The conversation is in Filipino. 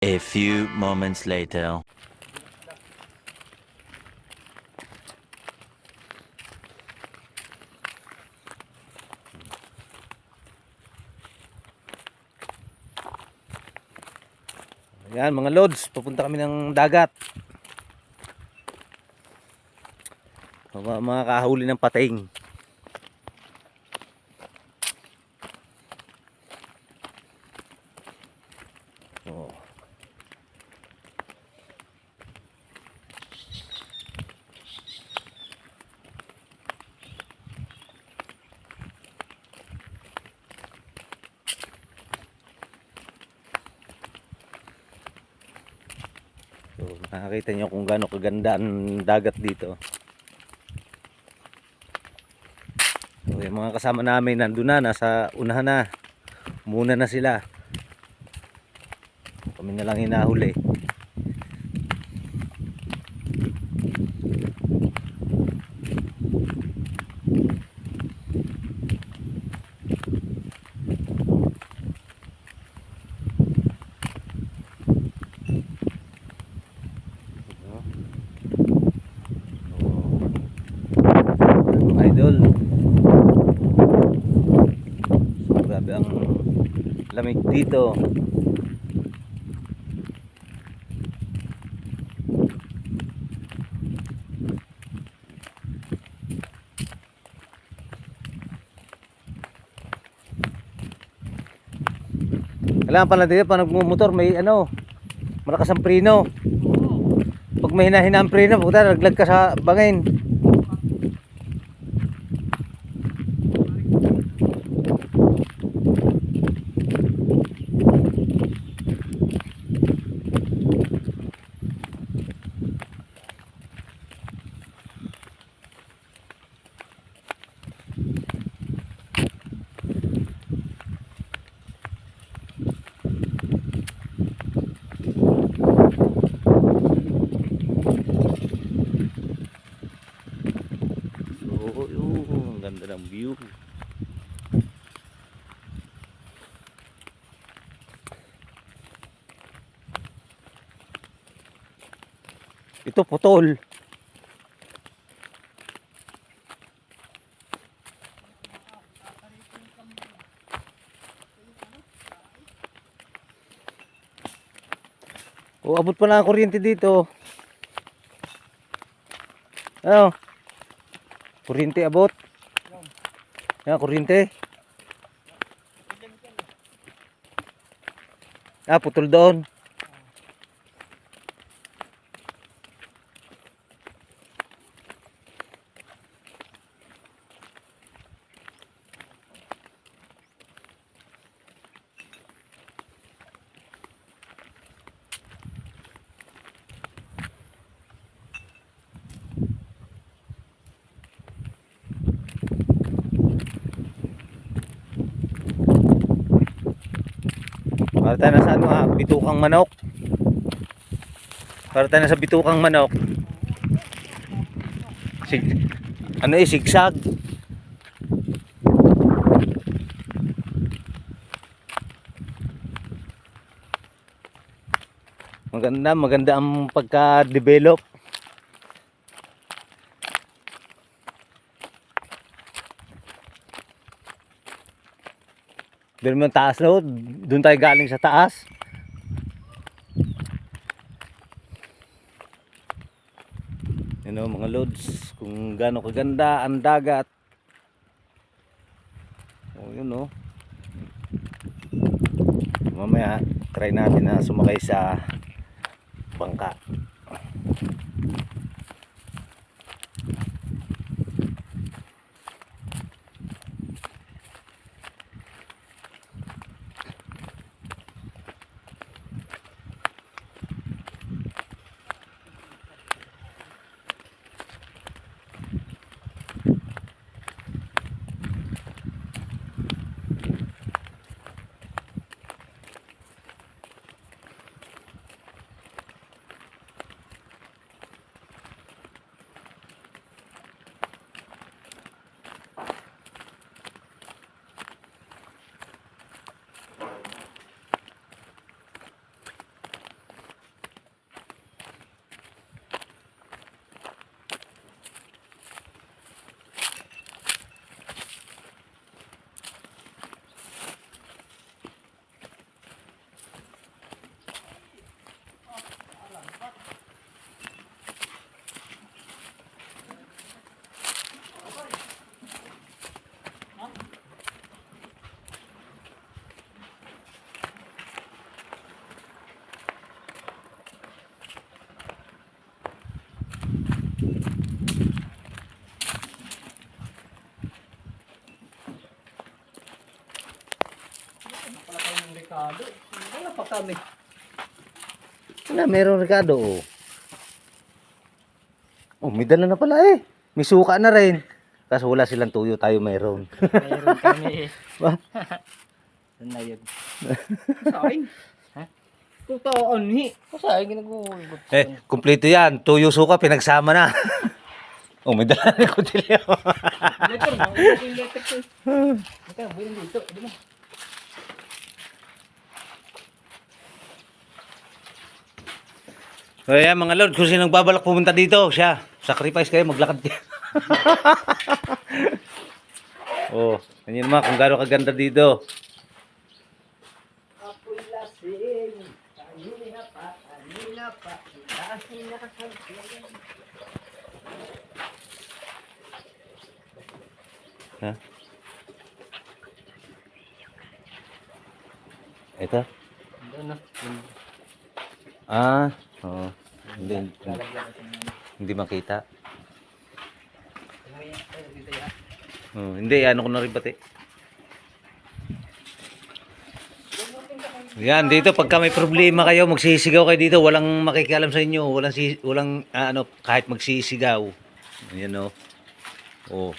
A few moments later. Ayan mga lods, pupunta kami ng dagat. Mga kahuli ng pating. Oh. So, nakakita nyo kung gaano kaganda ang dagat dito. So, yung mga kasama namin nandun na, nasa unahan na. Muna na sila. Kami na lang hinahuli. Idol, so, grabe ang lamig dito. Kailangan pala dito pa nagmumotor may ano, malakas ang preno. Pag may hina-hina ang preno, puta naglag ka sa bangin. Ang ganda ng view. Ito putol. O abot pa na ang kuryente dito. Ano? Kuryente abot. Yan, kuryente. Ah, putol doon. Para tayo na sa ano ha, bitukang manok. Para tayo na sa bitukang manok. Ano eh, sigsag. Maganda ang pagka-develop. Doon mo taas no, doon tayo galing sa taas. Yun o mga lods, kung gaano kaganda ang dagat. O yun o. Mamaya try natin na sumakay sa bangka. Pala kayo ng Ricardo. Wala pa kami. Wala, meron Ricardo. Oh. Oh, may dala na pala eh. May suka na rin. Kaso wala silang tuyo, tayo meron. Mayroon kami eh. Ba? Saan na yun? Saing? Ha? Totoo, anhi. Saing ginagulgot. Kumpleto yan. Tuyo suka, pinagsama na. Oh, may dala na kutilyo. Letter, mga yung letter ko. Ito, buhay dito. Di ba? So yan mga lord, kung sinong babalak pumunta dito, siya. Sacrifice kayo, maglakad kayo. Oh, ganyan naman kung gaano kaganda dito. Apoy lasing, kanina pa, dahil nakasagyan. Ha? Ito? Doon na. Ah, oo. Hindi, Lalagyan ko ng hindi makita. dito yan. Oh, hindi, ano ko na rin pati. Yan, dito pagka may problema kayo, magsisigaw kayo dito, walang makikialam sa inyo, walang kahit magsisigaw. Ayan oh. Oh.